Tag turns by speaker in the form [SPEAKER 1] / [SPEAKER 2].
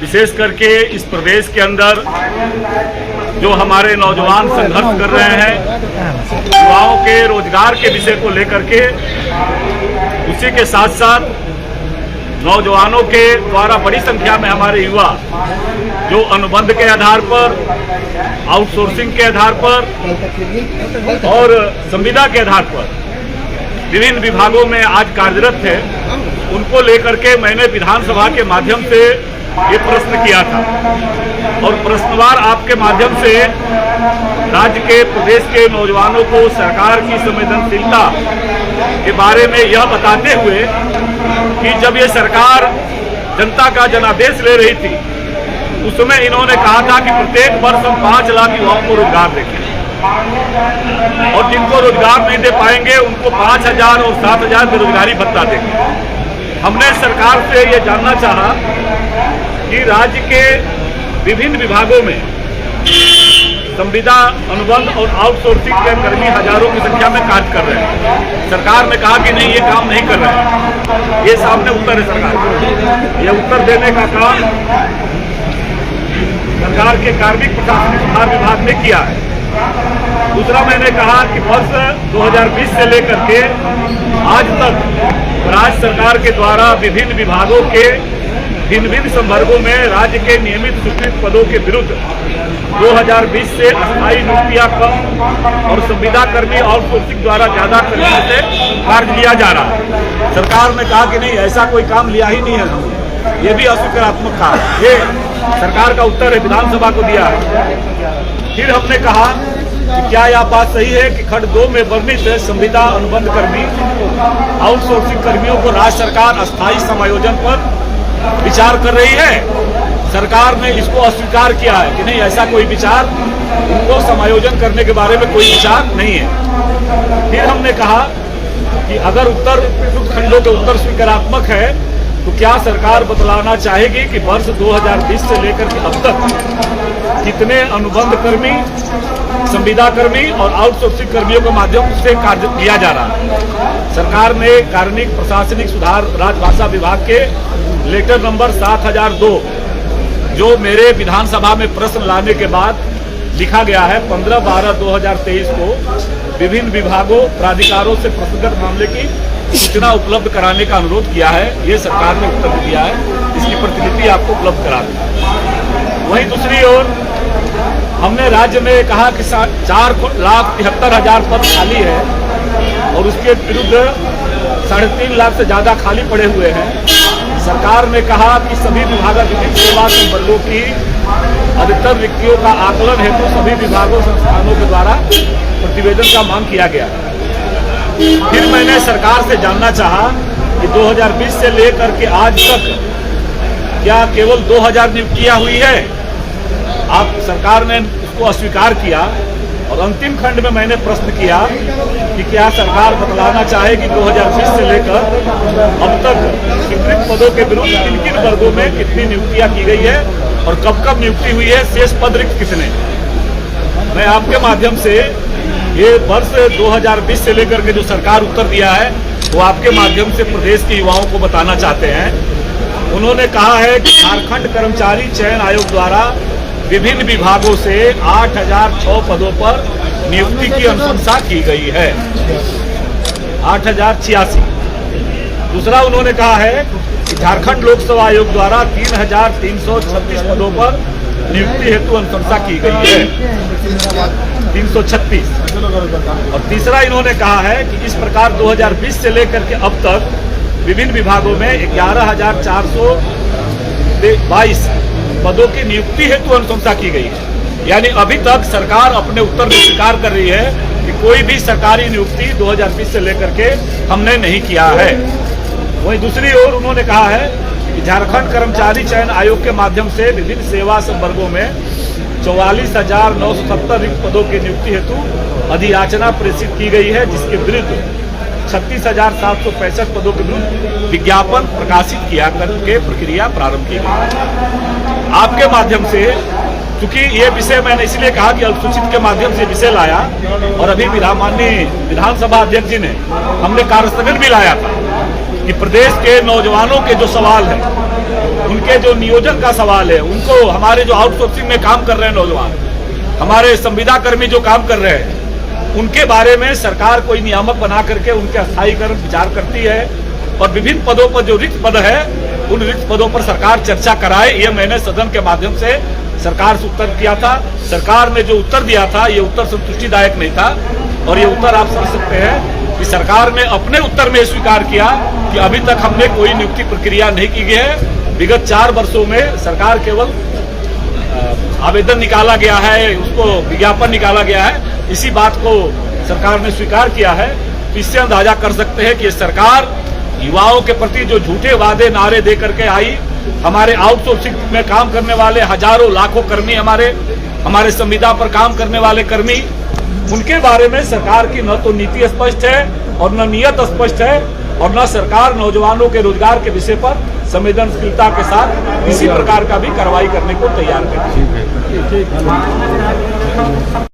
[SPEAKER 1] विशेष करके इस प्रदेश के अंदर जो हमारे नौजवान संघर्ष कर रहे हैं युवाओं के रोजगार के विषय को लेकर के, उसी के साथ साथ नौजवानों के द्वारा बड़ी संख्या में हमारे युवा जो अनुबंध के आधार पर, आउटसोर्सिंग के आधार पर और संविदा के आधार पर विभिन्न विभागों में आज कार्यरत थे, उनको लेकर के मैंने विधानसभा के माध्यम से ये प्रश्न किया था और प्रश्नवार आपके माध्यम से राज्य के, प्रदेश के नौजवानों को सरकार की संवेदनशीलता के बारे में यह बताते हुए कि जब ये सरकार जनता का जनादेश ले रही थी उस समय इन्होंने कहा था कि प्रत्येक वर्ष हम 5 लाख युवाओं को रोजगार देंगे और जिनको रोजगार नहीं दे पाएंगे उनको 5,000 और 7,000 बेरोजगारी भत्ता देंगे। हमने सरकार से ये जानना चाहा कि राज्य के विभिन्न विभागों में संविदा, अनुबंध और आउटसोर्सिंग के कर्मी हजारों की संख्या में कार्य कर रहे हैं। सरकार ने कहा कि नहीं, ये काम नहीं कर रहे हैं। ये सामने उत्तर है सरकार का। ये उत्तर देने का काम सरकार के कार्मिक प्रशासनिक सुधार विभाग ने किया है। दूसरा, मैंने कहा कि वर्ष 2020 से लेकर के आज तक राज्य सरकार के द्वारा विभिन्न विभागों के भिन्न संवर्गों में राज्य के नियमित स्वीकृत पदों के विरुद्ध 2020 से अस्थायी नियुक्तियां कम और संविदा कर्मी आउटसोर्सिंग द्वारा ज्यादा कर्मियों से कार्य लिया जा रहा है। सरकार ने कहा कि नहीं, ऐसा कोई काम लिया ही नहीं है। ये भी अस्वीकारात्मक था। ये सरकार का उत्तर है, विधानसभा को दिया है। फिर हमने कहा कि क्या यह बात सही है कि खंड 2 में वर्णित संविदा, अनुबंध कर्मी, आउटसोर्सिंग कर्मियों को राज्य सरकार अस्थायी समायोजन पर विचार कर रही है? सरकार ने इसको अस्वीकार किया है कि नहीं, ऐसा कोई विचार, उनको समायोजन करने के बारे में कोई विचार नहीं है। फिर हमने कहा कि अगर उत्तर खंडों के उत्तर स्वीकारात्मक है तो क्या सरकार बतलाना चाहेगी कि वर्ष 2020 से लेकर के अब तक कितने अनुबंध कर्मी, संविदा कर्मी और आउटसोर्सिंग कर्मियों के माध्यम से कार्य किया जा रहा है? सरकार ने कार्मिक प्रशासनिक सुधार राजभाषा विभाग के लेटर नंबर 7002 जो मेरे विधानसभा में प्रश्न लाने के बाद लिखा गया है 15/12/2023 को विभिन्न विभागों, प्राधिकारों से प्रस्तुत मामले की सूचना उपलब्ध कराने का अनुरोध किया है। ये सरकार ने उत्तर दिया है, इसकी प्रतिलिपि आपको उपलब्ध करा दें। वहीं दूसरी ओर हमने राज्य में कहा कि 4,73,000 पद खाली है और उसके विरुद्ध 3.5 लाख से ज्यादा खाली पड़े हुए हैं। सरकार ने कहा कि सभी विभागाधीन सेवा संवर्गों की अधिकतर रिक्तियों का आकलन हेतु सभी विभागों, संस्थानों के द्वारा प्रतिवेदन का मांग किया गया। फिर मैंने सरकार से जानना चाहा कि 2020 से लेकर के आज तक क्या केवल 2000 नियुक्तियां हुई है? आप सरकार ने उसको अस्वीकार किया और अंतिम खंड में मैंने प्रश्न किया कि क्या सरकार बतलाना चाहेगी 2020 से लेकर अब तक स्वीकृत पदों के विरुद्ध किन-किन वर्गों में कितनी नियुक्तियां की गई है और कब नियुक्ति हुई है, शेष पद रिक्त कितने? मैं आपके माध्यम से ये वर्ष 2020 से लेकर के जो सरकार उत्तर दिया है वो आपके माध्यम से प्रदेश के युवाओं को बताना चाहते हैं। उन्होंने कहा है कि झारखंड कर्मचारी चयन आयोग द्वारा विभिन्न विभागों से 8,006 पदों पर नियुक्ति की अनुशंसा की गई है, 8,086। दूसरा, उन्होंने कहा है कि झारखंड लोक सेवा आयोग द्वारा 3,336 पदों पर नियुक्ति हेतु अनुशंसा की गई है, 336। और तीसरा, इन्होंने कहा है कि इस प्रकार 2020 से लेकर के अब तक विभिन्न विभागों में 11,422 पदों की नियुक्ति हेतु अनुशंसा की गई है। यानी अभी तक सरकार अपने उत्तर में स्वीकार कर रही है कि कोई भी सरकारी नियुक्ति 2020 से लेकर के हमने नहीं किया है। वहीं दूसरी ओर उन्होंने कहा है कि झारखंड कर्मचारी चयन आयोग के माध्यम से विभिन्न सेवा संवर्गों में 44,970 रिक्त पदों की नियुक्ति हेतु अधियाचना प्रेषित की गई है, जिसके विरुद्ध 36,765 पदों के विरुद्ध विज्ञापन प्रकाशित किया करके प्रक्रिया प्रारंभ की गई। आपके माध्यम से, क्योंकि ये विषय मैंने इसलिए कहा कि अल्पसूचित के माध्यम से विषय लाया और अभी माननीय विधानसभा अध्यक्ष जी ने हमने कार्यस्थगन भी लाया था कि प्रदेश के नौजवानों के जो सवाल है उनके जो नियोजन का सवाल है, उनको हमारे जो आउटसोर्सिंग में काम कर रहे हैं नौजवान, हमारे संविदा कर्मी जो काम कर रहे हैं, उनके बारे में सरकार कोई नियामक बना करके उनके स्थायीकरण विचार करती है और विभिन्न पदों पर जो रिक्त पद है उन रिक्त पदों पर सरकार चर्चा कराए। ये मैंने सदन के माध्यम से सरकार से उत्तर किया था। सरकार ने जो उत्तर दिया था ये उत्तर संतुष्टिदायक नहीं था और ये उत्तर आप समझ सकते हैं कि सरकार ने अपने उत्तर में स्वीकार किया कि अभी तक हमने कोई नियुक्ति प्रक्रिया नहीं की गई है। विगत 4 वर्षों में सरकार केवल आवेदन निकाला गया है, उसको विज्ञापन निकाला गया है, इसी बात को सरकार ने स्वीकार किया है। तो इससे अंदाजा कर सकते हैं कि ये सरकार युवाओं के प्रति जो झूठे वादे नारे दे करके आई, हमारे आउटसोर्सिंग में काम करने वाले हजारों लाखों कर्मी, हमारे संविदा पर काम करने वाले कर्मी, उनके बारे में सरकार की न तो नीति स्पष्ट है और न नियत स्पष्ट है और न सरकार नौजवानों के रोजगार के विषय पर संवेदनशीलता के साथ किसी प्रकार का भी कार्रवाई करने को तैयार है।